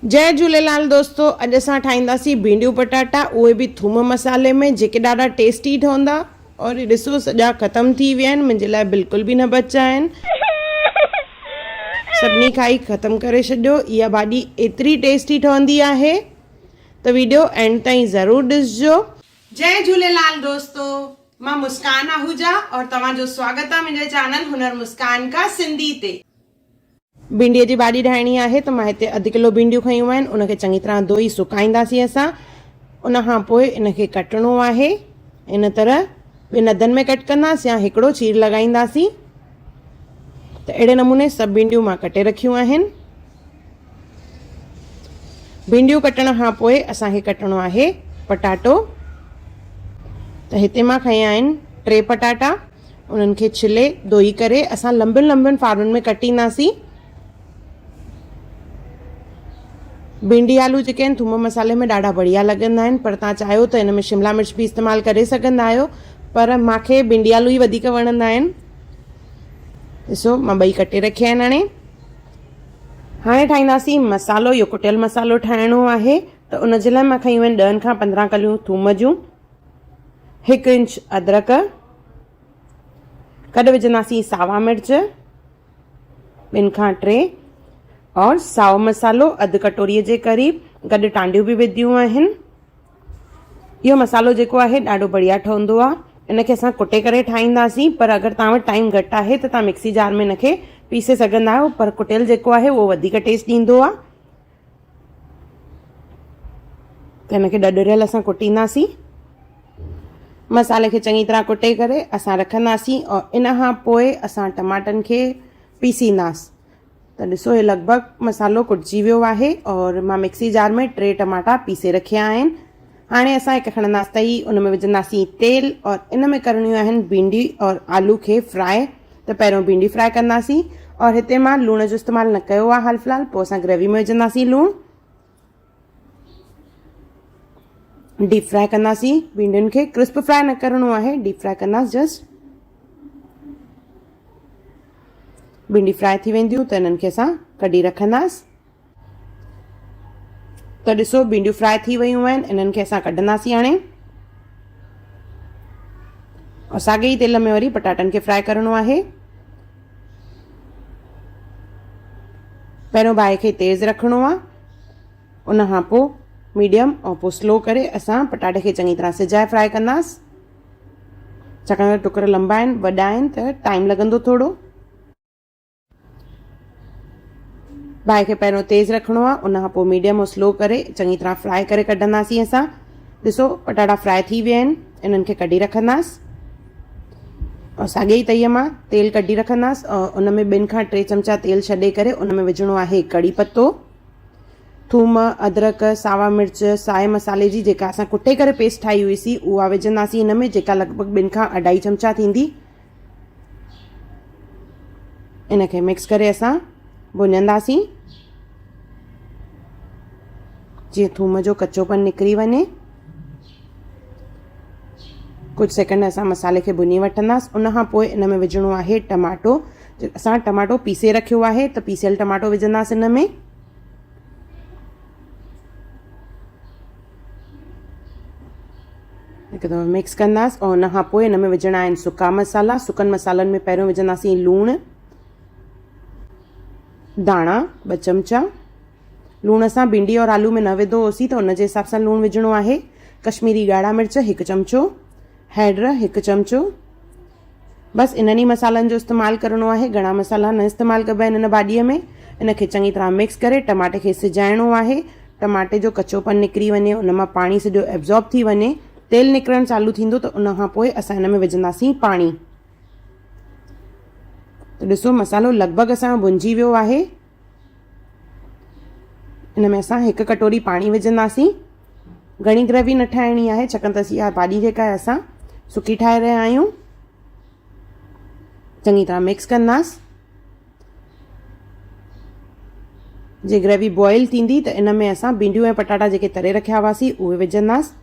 जय झूलेलाल दोस्तों, अॼु असां ठाहींदासीं भींडियूं पटाटा, उहे बि थूम मसाले में, जेके ॾाढा टेस्टी ठहंदा। और ॾिसो सॼा ख़तम थी विया आहिनि, मुंहिंजे लाइ बिल्कुल भी न बचा आहिनि। सभिनी खाई ख़तम करे छॾियो। इहा भाॼी एतिरी टेस्टी ठहंदी आहे त वीडियो एंड ताईं ज़रूरु ॾिसजो। जय झूलेलाल दोस्तों, मां मुस्कान आहूजा और तव्हांजो स्वागत आहे मुंहिंजे चैनल हुनर मुस्कान का सिंधी ते। भिंडीअ जी भाॼी ठाहिणी आहे त मां हिते 1 किलो भिंडियूं खयूं आहिनि। उनखे चङी तरह धोई सुकाईंदासीं असां। उनखां पोइ इनखे कटणो आहे। इन तरह 2 अधनि में कट कंदासीं या हिकिड़ो चीर लॻाईंदासीं। त अहिड़े नमूने सभु भिंडियूं मां कटे रखियूं आहिनि। भिंडियूं कटण खां पोइ असांखे कटणो आहे पटाटो। त हिते मां खया आहिनि 3 पटाटा। उन्हनि खे छिले धोई करे असां लंबियुनि लंबियुनि फारुनि में कटींदासीं। भिंडी आलू जेके आहिनि थूम मसाले में ॾाढा बढ़िया लॻंदा आहिनि, पर तव्हां चाहियो त हिन में शिमला मिर्च बि इस्तेमालु करे सघंदा आहियो, पर मूंखे भिंडी आलू ई वधीक वणंदा आहिनि। ॾिसो मां ॿई कटे रखिया आहिनि। हाणे ठाहींदासीं मसालो। इहो कुटियल मसालो ठाहिणो आहे, त उन जे लाइ मां खयूं आहिनि 10 खां 15 कलियूं थूम जूं, 1 इंच अदरक, कॾ विझंदासीं सावा मिर्च 2 खां 3 और साओ मसालो 1/2 कटोरीअ जे क़रीब, गॾु टांडियूं बि विधियूं आहिनि। इहो मसालो जेको आहे ॾाढो बढ़िया ठहंदो आहे। इनखे असां कुटे करे ठाहींदासीं, पर अगरि तव्हां वटि टाइम घटि आहे त तव्हां मिक्सी जार में इनखे पीसे सघंदा आहियो, पर कुटियल जेको आहे उहो वधीक टेस्ट ॾींदो आहे। त इनखे ॾॾरियल असां कुटींदासीं। मसाले खे चङी तरह कुटे करे असां रखंदासीं और इन खां पोइ असां टमाटनि खे पीसींदासीं। त ॾिसो हे लॻभॻि मसालो कुटिजी वियो आहे और मां मिक्सी जार में 3 टमाटा पीसे रखिया आहिनि। हाणे असां हिकु खणंदासीं तई, उन में विझंदासीं तेल और इन में करणियूं आहिनि भिंडी और आलू खे फ्राए। त पहिरियों भिंडी फ्राए कंदासीं और हिते मां लूण जो इस्तेमालु न कयो आहे हाल फ़िलहाल। पोइ असां ग्रेवी में विझंदासीं लूणु। डीप फ्राए कंदासीं भिंडियुनि खे, क्रिस्प फ्राए न करणो आहे, डीप फ्राए कंदासीं जस्ट। भिंडी फ्राए थी वेंदियूं त इन्हनि खे असां कढी रखंदासीं। त ॾिसो भिंडियूं फ्राए थी वियूं आहिनि, इन्हनि खे असां कढंदासीं हाणे। और साॻे ई तेल में वरी पटाटनि खे फ्राए करणो आहे। पहिरियों बाहि खे तेज़ रखिणो आहे, उन खां पोइ मीडियम और पोइ स्लो करे असां पटाटे खे चङी तरह सिजाए फ्राए कंदासीं। छाकाणि त टुकर लंबा आहिनि, वॾा आहिनि, त टाइम लॻंदो थोरो। बाहि खे पहिरियों तेज़ रखिणो आहे, उन खां पोइ मीडियम और स्लो करे चङी तरह फ्राए करे कढंदासीं असां। ॾिसो पटाटा फ्राए थी विया आहिनि, इन्हनि खे कढी रखंदासीं और साॻे ई तईअ मां तेल कढी रखंदासीं और उन में 2 खां 3 चमचा तेल छॾे करे उन में विझणो आहे कड़ी पत्तो, थूम, अदरक, सावा मिर्च, साए मसाले जी जेका असां कुटे करे पेस्ट ठाही हुईसीं उहा विझंदासीं हिन में, जेका लॻभॻि 2 खां 2.5 चमचा थींदी। इनखे मिक्स करे असां भुञंदासीं जीअं थूम जो कच्चोपन निकिरी वञे। कुझु सेकंड असां मसाले खे भुञी वठंदासीं। उन खां पोइ इन में विझणो आहे टमाटो। असां टमाटो पीसे रखियो आहे, त पीसियल टमाटो विझंदासीं इन में। हिकु दफ़ो मिक्स कंदासीं और उन खां पोइ इन में विझणा आहिनि सुका मसाला। सुकनि मसालनि में पहिरियों विझंदासीं लूणु, दाणा 2 चमचा। लूणु असां भिंडी और आलू में न विधो होसीं, त उन जे हिसाब सां लूणु विझणो आहे। कश्मीरी ॻाढ़ा मिर्च 1 चमचो, हैड 1 चमचो। बसि इन्हनि ई मसालनि जो इस्तेमालु करणो आहे, घणा मसाला न इस्तेमालु कबा आहिनि हिन भाॼीअ में। इनखे चङी तरह मिक्स करे टमाटे खे सिजाइणो आहे। टमाटे जो कच्चोपन निकिरी वञे, उन मां पाणी सॼो एब्ज़ॉर्ब थी वञे, तेल निकिरणु चालू थींदो, त उन खां पोइ असां हिन में विझंदासीं पाणी। त ॾिसो मसालो लॻभॻि असांजो भुंजी वियो आहे। इन में असां 1 कटोरी पाणी विझंदासीं। घणी ग्रेवी न ठाहिणी आहे, छाकाणि त इहा भाॼी जेका आहे असां सुकी ठाहे रहिया आहियूं। चङी तरह मिक्स कंदासीं। जे ग्रेवी बॉइल थींदी त इन में असां भिंडियूं ऐं पटाटा जेके तरे रखिया हुआसीं उहे विझंदासीं।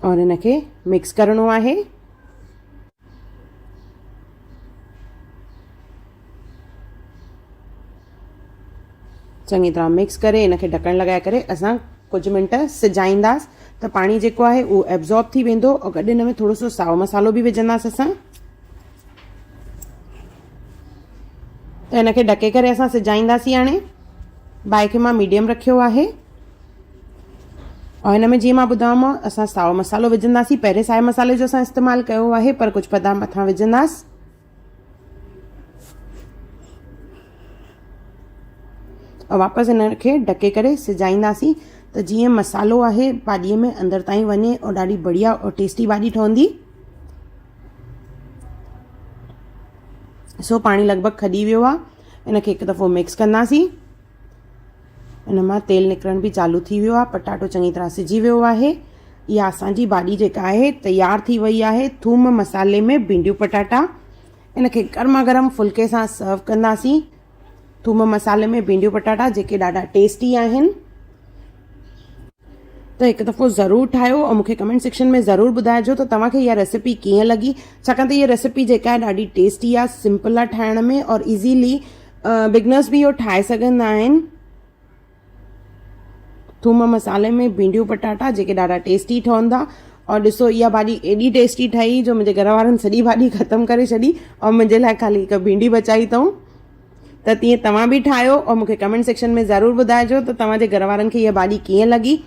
और इनखे मिक्स करणो आहे। चङी तरह मिक्स करे इनखे ढकणु लॻाए करे असां कुझु मिंट सिजाईंदासीं त पाणी जेको आहे उहो एब्ज़ॉर्ब थी वेंदो। और गॾु हिन में थोरो सो साओ मसालो बि विझंदासीं असां। त हिनखे ढके करे असां सिजाईंदासीं। हाणे बाहि खे मां मीडियम रखियो आहे। और हिन में जीअं मां ॿुधायोमांव असां साओ मसालो विझंदासीं। पहिरें साए मसाले जो असां इस्तेमालु कयो आहे, पर कुझु पदा मथां विझंदासीं। और वापसि हिनखे ढके करे सिजाईंदासीं त जीअं मसालो आहे भाॼीअ में अंदरि ताईं वञे और ॾाढी बढ़िया और टेस्टी भाॼी ठहंदी। सो पाणी लॻभॻि खॼी वियो आहे। हिनखे हिकु दफ़ो मिक्स कंदासीं। हिन मां तेल निकिरणु बि चालू थी वियो आहे। पटाटो चङी तरह सिजी वियो आहे। इहा असांजी भाॼी जेका आहे तयारु थी वई आहे, थूम मसाले में भिंडियूं पटाटा। हिनखे गरमा गरम फुल्के सां सर्व कंदासीं। थूम मसाले में भिंडियूं पटाटा जेके ॾाढा टेस्टी आहिनि। त हिकु दफ़ो ज़रूरु ठाहियो और मूंखे कमेंट सेक्शन में ज़रूरु ॿुधाइजो त तव्हांखे इहा रेसिपी कीअं लॻी। छाकाणि त इहा रेसिपी जेका आहे ॾाढी टेस्टी आहे, सिंपल आहे ठाहिण में और इज़ीली बिगनर्स बि इहो ठाहे सघंदा आहिनि। थूम मसाले में भिंडियूं पटाटा जेके ॾाढा टेस्टी ठहंदा। और ॾिसो इहा भाॼी एॾी टेस्टी ठही जो मुंहिंजे घर वारनि सॼी भाॼी ख़तमु करे छॾी और मुंहिंजे लाइ ख़ाली हिकु भिंडी बचाई अथऊं। त तीअं तव्हां बि ठाहियो और मूंखे कमेंट सेक्शन में ज़रूरु ॿुधाइजो त तव्हांजे घर वारनि खे इहा भाॼी कीअं लॻी।